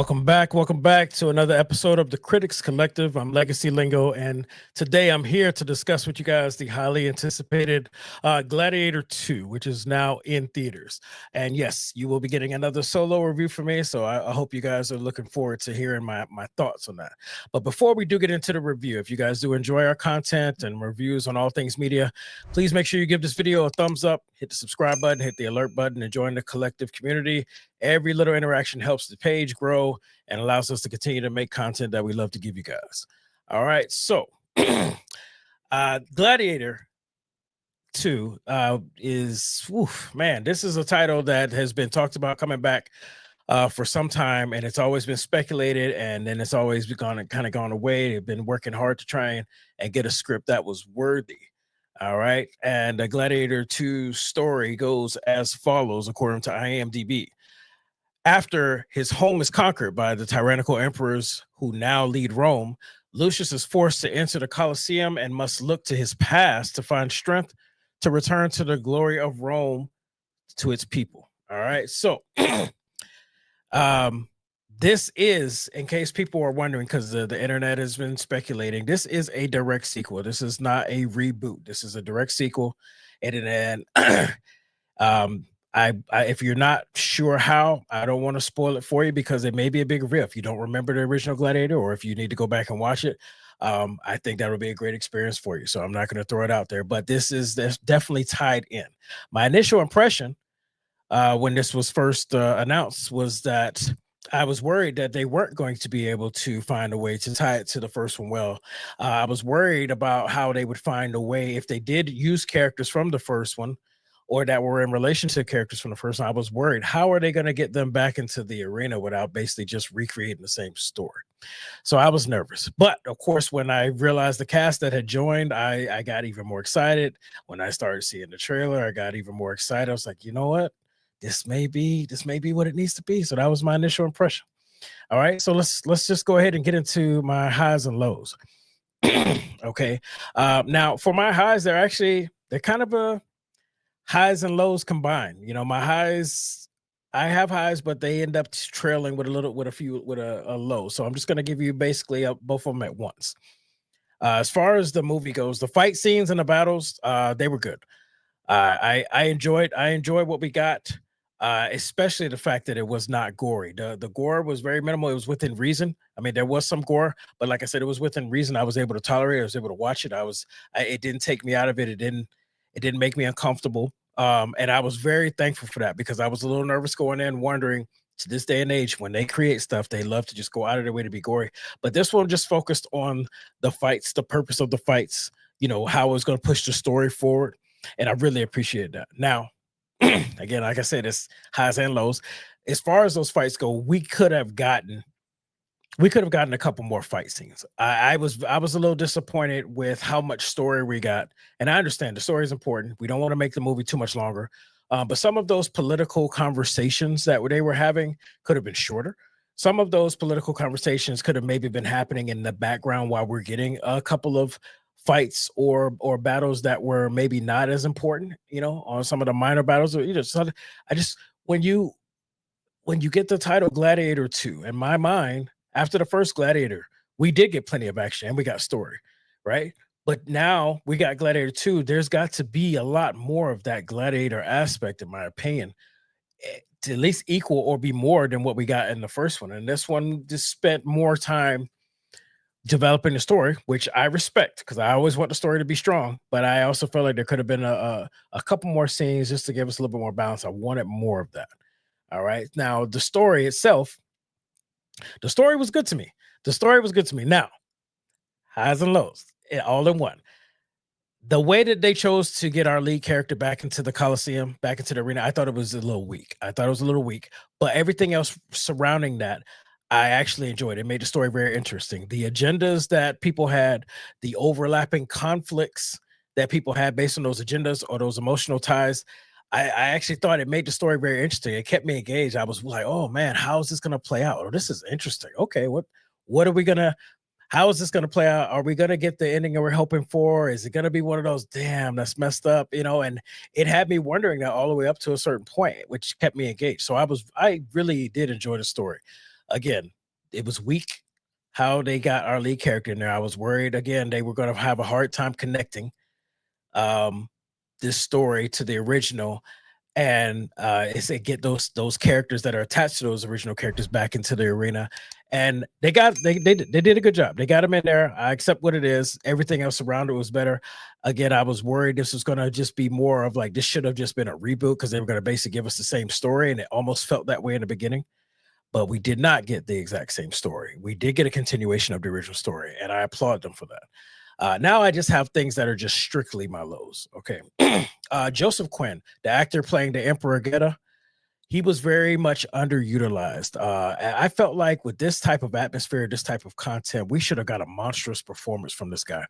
Welcome back. Welcome back to another episode of the Critics Collective. I'm Legacy Lingo, and today I'm here to discuss with you guys the highly anticipated Gladiator 2, which is now in theaters. And yes, you will be getting another solo review from me, so I hope you guys are looking forward to hearing my thoughts on that. But before we do get into the review, if you guys do enjoy our content and reviews on all things media, please make sure you give this video a thumbs up, hit the subscribe button, hit the alert button, and join the collective community. Every little interaction helps the page grow and allows us to continue to make content that we love to give you guys. All right, so Gladiator 2 is, man, this is a title that has been talked about coming back for some time, and it's always been speculated, and then it's always kind of gone away. They've been working hard to try and get a script that was worthy. All right, and the Gladiator 2 story goes as follows, according to IMDb. After his home is conquered by the tyrannical emperors who now lead Rome, Lucius is forced to enter the Colosseum and must look to his past to find strength to return to the glory of Rome to its people. All right. So this is, in case people are wondering, because the internet has been speculating, this is a direct sequel. This is not a reboot. This is a direct sequel. And then if you're not sure how, I don't want to spoil it for you because it may be a big reveal. If you don't remember the original Gladiator, or if you need to go back and watch it, I think that would be a great experience for you. So I'm not going to throw it out there, but this definitely tied in. My initial impression when this was first announced was that I was worried that they weren't going to be able to find a way to tie it to the first one well. I was worried about how they would find a way if they did use characters from the first one, or that were in relation to characters from the first one. I was worried, how are they going to get them back into the arena without basically just recreating the same story? So I was nervous. But of course, when I realized the cast that had joined, I got even more excited. When I started seeing the trailer, I got even more excited. I was like, you know what? This may be what it needs to be. So that was my initial impression. All right. So let's just go ahead and get into my highs and lows. Okay. Now for my highs, they're kind of a highs and lows combined. You know, my highs, I have highs, but they end up trailing with a low. So I'm just going to give you basically both of them at once. As far as the movie goes, the fight scenes and the battles, they were good. I enjoyed what we got, especially the fact that it was not gory. The gore was very minimal. It was within reason. I mean, there was some gore, but like I said, it was within reason. I was able to tolerate it. I was able to watch it. It didn't take me out of it. It didn't make me uncomfortable. And I was very thankful for that, because I was a little nervous going in, wondering, to this day and age, when they create stuff, they love to just go out of their way to be gory. But this one just focused on the fights, the purpose of the fights, you know, how it was going to push the story forward. And I really appreciate that. Now, again, like I said, it's highs and lows. As far as those fights go, we could have gotten a couple more fight scenes. I was a little disappointed with how much story we got. And I understand the story is important. We don't want to make the movie too much longer. But some of those political conversations that they were having could have been shorter. Some of those political conversations could have maybe been happening in the background while we're getting a couple of fights or battles that were maybe not as important, you know, on some of the minor battles. Or, you know, so I just, when you get the title Gladiator 2, in my mind, after the first Gladiator, we did get plenty of action and we got story, right? But now we got Gladiator 2. There's got to be a lot more of that Gladiator aspect, in my opinion, to at least equal or be more than what we got in the first one. And this one just spent more time developing the story, which I respect, because I always want the story to be strong. But I also felt like there could have been a couple more scenes just to give us a little bit more balance. I wanted more of that. All right. Now, the story itself, the story was good to me. Now, highs and lows, all in one. The way that they chose to get our lead character back into the Colosseum, back into the arena, I thought it was a little weak. But everything else surrounding that, I actually enjoyed. It made the story very interesting. The agendas that people had, the overlapping conflicts that people had based on those agendas or those emotional ties, I actually thought it made the story very interesting. It kept me engaged. I was like, oh man, how is this going to play out? Oh, this is interesting. Okay, what are we gonna? How is this going to play out? Are we going to get the ending that we're hoping for? Is it going to be one of those, damn, that's messed up, you know? And it had me wondering that all the way up to a certain point, which kept me engaged. So I really did enjoy the story. again, it was weak how they got our lead character in there. I was worried again they were going to have a hard time connecting um this story to the original, and it's to get those characters that are attached to those original characters back into the arena. And they did a good job. They got them in there. I accept what it is. Everything else around it was better. Again, I was worried this was going to just be more of like this should have just been a reboot because they were going to basically give us the same story, and it almost felt that way in the beginning. But we did not get the exact same story. We did get a continuation of the original story, and I applaud them for that. Now I just have things that are just strictly my lows. Okay. Joseph Quinn, the actor playing the Emperor Geta, he was very much underutilized. I felt like with this type of atmosphere, this type of content, we should have got a monstrous performance from this guy,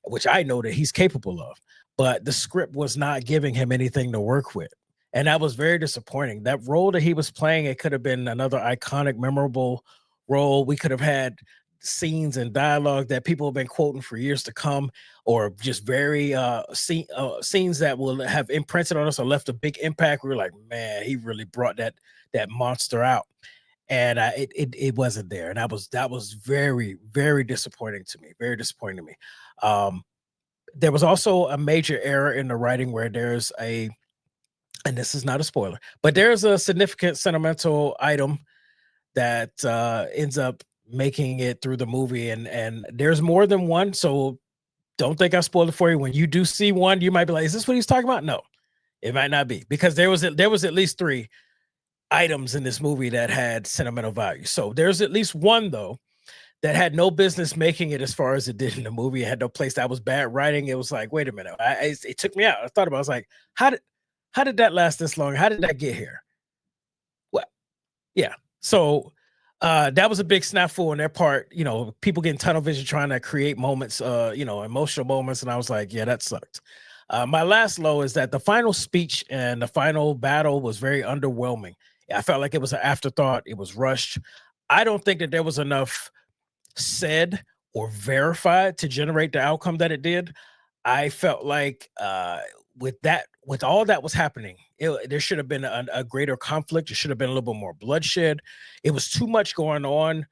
which I know that he's capable of. But the script was not giving him anything to work with. And that was very disappointing. That role that he was playing, it could have been another iconic, memorable role. We could have had scenes and dialogue that people have been quoting for years to come, or just very scenes that will have imprinted on us or left a big impact. We were like, man, he really brought that monster out, and it wasn't there, and that was very, very disappointing to me. Very disappointing to me. There was also a major error in the writing where there's a, and this is not a spoiler, but there's a significant sentimental item that ends up making it through the movie, and there's more than one, so don't think I spoiled it for you. When you do see one, you might be like, is this what he's talking about? No, it might not be, because there was at least three items in this movie that had sentimental value. So there's at least one though that had no business making it as far as it did in the movie. It had no place. That was bad writing. It was like, wait a minute, it took me out. I thought about it. I was like, how did that last this long? How did that get here? What? Yeah. So that was a big snafu on their part. You know, people getting tunnel vision trying to create moments, emotional moments. And I was like, yeah, that sucked. My last low is that the final speech and the final battle was very underwhelming. I felt like it was an afterthought. It was rushed. I don't think that there was enough said or verified to generate the outcome that it did. I felt like with all that was happening, there should have been a greater conflict. There should have been a little bit more bloodshed. It was too much going on.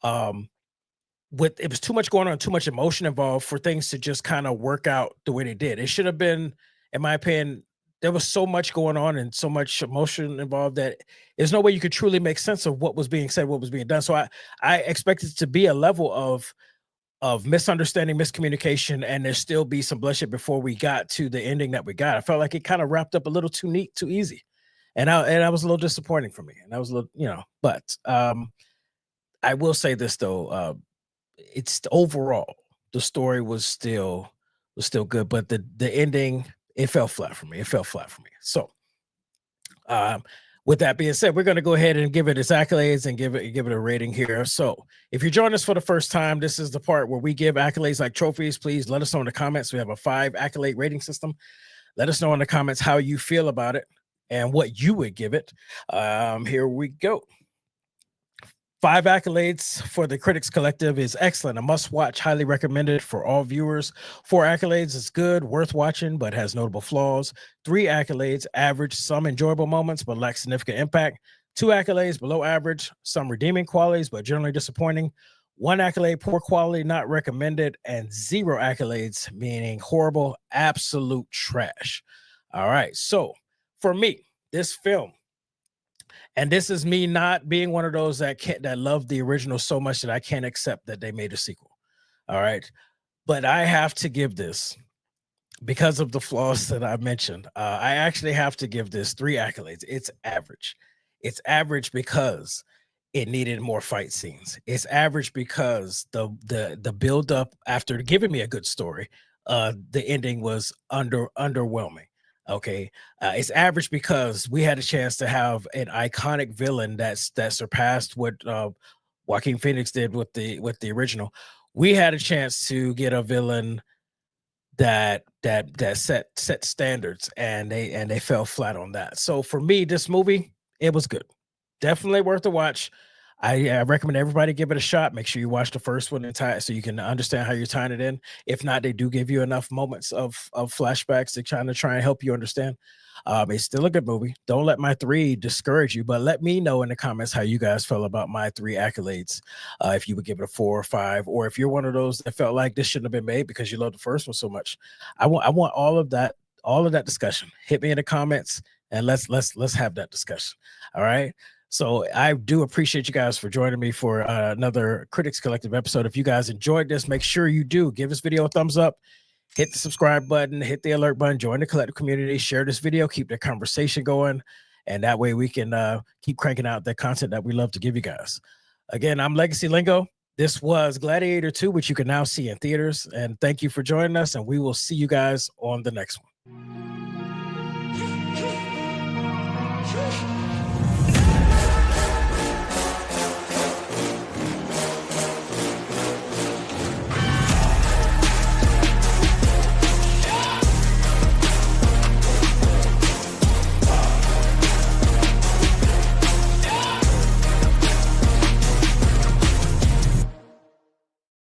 It was too much going on, too much emotion involved for things to just kind of work out the way they did. It should have been, in my opinion, there was so much going on and so much emotion involved that there's no way you could truly make sense of what was being said, what was being done. So I expected to be a level of misunderstanding, miscommunication, and there still be some bloodshed before we got to the ending that we got. I felt like it kind of wrapped up a little too neat, too easy. And that was a little disappointing for me. And that was a little, but I will say this though, it's overall the story was still good, but the ending, it fell flat for me. It fell flat for me. So with that being said, we're going to go ahead and give it its accolades and give it a rating here. So if you're joining us for the first time, this is the part where we give accolades like trophies. Please let us know in the comments. We have a 5 accolade rating system. Let us know in the comments how you feel about it and what you would give it. Here we go. 5 accolades for the Critics Collective is excellent, a must-watch, highly recommended for all viewers. 4 accolades is good, worth watching, but has notable flaws. 3 accolades, average, some enjoyable moments, but lack significant impact. 2 accolades, below average, some redeeming qualities, but generally disappointing. 1 accolade, poor quality, not recommended, and 0 accolades, meaning horrible, absolute trash. All right, so for me, this film, and this is me not being one of those that love the original so much that I can't accept that they made a sequel. All right. But I have to give this, because of the flaws that I mentioned, I actually have to give this 3 accolades. It's average. It's average because it needed more fight scenes. It's average because the build up after giving me a good story, the ending was underwhelming. Okay, it's average because we had a chance to have an iconic villain that surpassed what Joaquin Phoenix did with the original. We had a chance to get a villain that set standards, and they fell flat on that. So for me, this movie, it was good, definitely worth a watch. I recommend everybody give it a shot. Make sure you watch the first one and tie it so you can understand how you're tying it in. If not, they do give you enough moments of flashbacks to try and help you understand. It's still a good movie. Don't let my 3 discourage you, but let me know in the comments how you guys felt about my 3 accolades. If you would give it a 4 or 5, or if you're one of those that felt like this shouldn't have been made because you love the first one so much. I want all of that discussion. Hit me in the comments and let's have that discussion. All right. So I do appreciate you guys for joining me for another Critics Collective episode. If you guys enjoyed this, make sure you do give this video a thumbs up, hit the subscribe button, hit the alert button, join the collective community, share this video, keep the conversation going, and that way we can keep cranking out the content that we love to give you guys. Again, I'm Legacy Lingo. This was Gladiator 2, which you can now see in theaters. And thank you for joining us, and we will see you guys on the next one.